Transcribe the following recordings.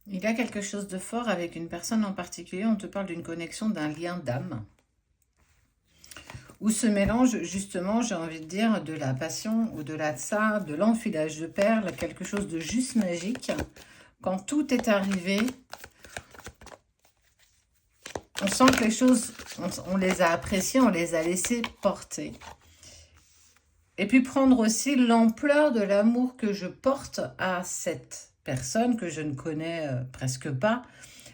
Il y a quelque chose de fort avec une personne en particulier. On te parle d'une connexion, d'un lien d'âme, où se mélange justement, j'ai envie de dire, de la passion, au-delà de ça, de l'enfilage de perles, quelque chose de juste magique. Quand tout est arrivé, on sent que les choses, on les a appréciées, on les a laissées porter. Et puis prendre aussi l'ampleur de l'amour que je porte à cette personne que je ne connais presque pas.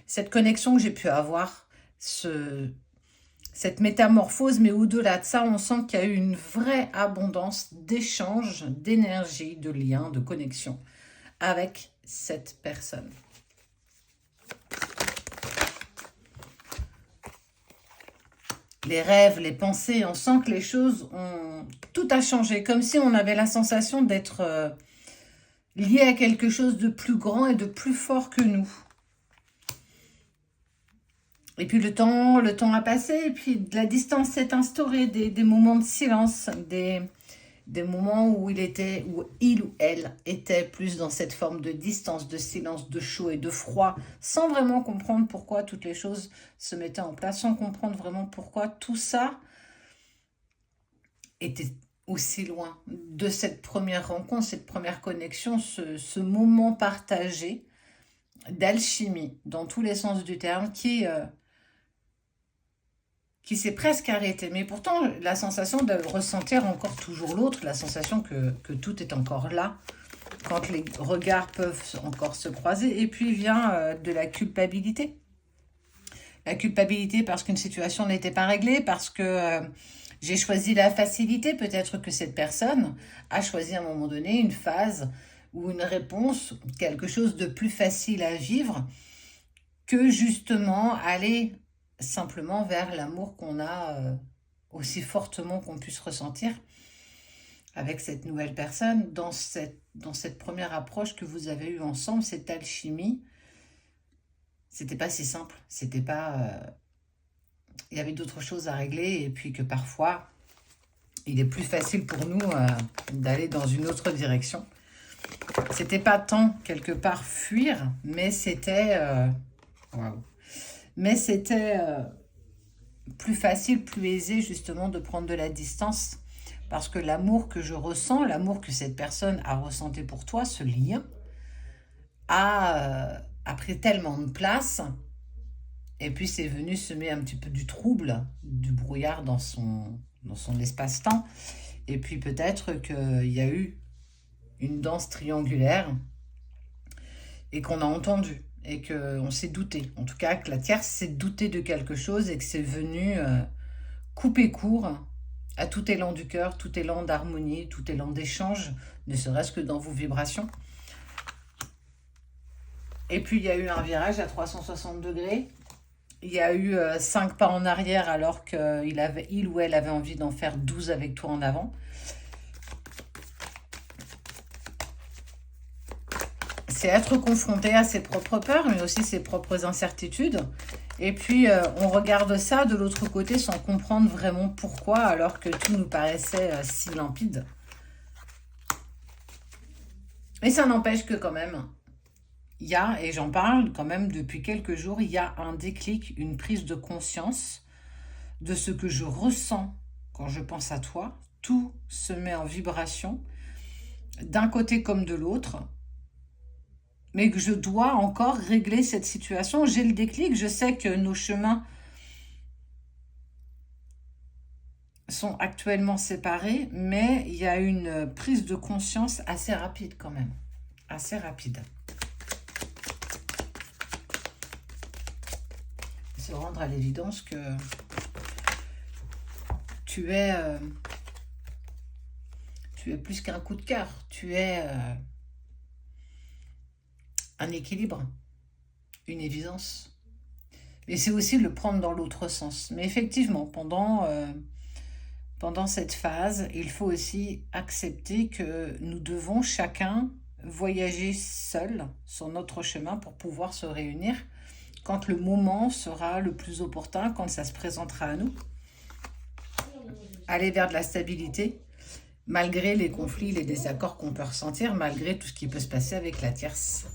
Cette connexion que j'ai pu avoir, cette métamorphose, mais au-delà de ça, on sent qu'il y a eu une vraie abondance d'échanges, d'énergie, de liens, de connexion avec cette personne. Les rêves, les pensées, on sent que les choses ont... Tout a changé, comme si on avait la sensation d'être lié à quelque chose de plus grand et de plus fort que nous. Et puis le temps a passé, et puis de la distance s'est instaurée, des moments de silence, des moments où il ou elle était plus dans cette forme de distance, de silence, de chaud et de froid, sans vraiment comprendre pourquoi toutes les choses se mettaient en place, sans comprendre vraiment pourquoi tout ça était aussi loin de cette première rencontre, cette première connexion, ce moment partagé d'alchimie, dans tous les sens du terme, qui s'est presque arrêté. Mais pourtant, la sensation de ressentir encore toujours l'autre, la sensation que tout est encore là, quand les regards peuvent encore se croiser. Et puis vient de la culpabilité. La culpabilité parce qu'une situation n'était pas réglée, parce que j'ai choisi la facilité. Peut-être que cette personne a choisi à un moment donné une phase ou une réponse, quelque chose de plus facile à vivre, que justement aller simplement vers l'amour qu'on a aussi fortement qu'on puisse ressentir avec cette nouvelle personne, dans cette première approche que vous avez eue ensemble, cette alchimie. C'était pas si simple, c'était pas... il y avait d'autres choses à régler, et puis que parfois, il est plus facile pour nous d'aller dans une autre direction. C'était pas tant, quelque part, fuir, mais c'était... waouh. Mais c'était plus facile, plus aisé, justement, de prendre de la distance. Parce que l'amour que je ressens, l'amour que cette personne a ressenti pour toi, ce lien, a pris tellement de place. Et puis, c'est venu semer un petit peu du trouble, du brouillard dans son espace-temps. Et puis, peut-être qu'il y a eu une danse triangulaire et qu'on a entendu. Et qu'on s'est douté, en tout cas que la tierce s'est doutée de quelque chose et que c'est venu couper court à tout élan du cœur, tout élan d'harmonie, tout élan d'échange, ne serait-ce que dans vos vibrations. Et puis il y a eu un virage à 360 degrés, il y a eu 5 pas en arrière alors qu'il ou elle avait envie d'en faire 12 avec toi en avant. C'est être confronté à ses propres peurs, mais aussi ses propres incertitudes. Et puis, on regarde ça de l'autre côté sans comprendre vraiment pourquoi, alors que tout nous paraissait si limpide. Mais ça n'empêche que quand même, il y a, et j'en parle quand même depuis quelques jours, il y a un déclic, une prise de conscience de ce que je ressens quand je pense à toi. Tout se met en vibration, d'un côté comme de l'autre, mais que je dois encore régler cette situation. J'ai le déclic, je sais que nos chemins sont actuellement séparés, mais il y a une prise de conscience assez rapide quand même, assez rapide. Se rendre à l'évidence que tu es plus qu'un coup de cœur, tu es un équilibre, une évidence. Et c'est aussi le prendre dans l'autre sens. Mais effectivement, pendant cette phase, il faut aussi accepter que nous devons chacun voyager seul sur notre chemin pour pouvoir se réunir quand le moment sera le plus opportun, quand ça se présentera à nous. Aller vers de la stabilité, malgré les conflits, les désaccords qu'on peut ressentir, malgré tout ce qui peut se passer avec la tierce.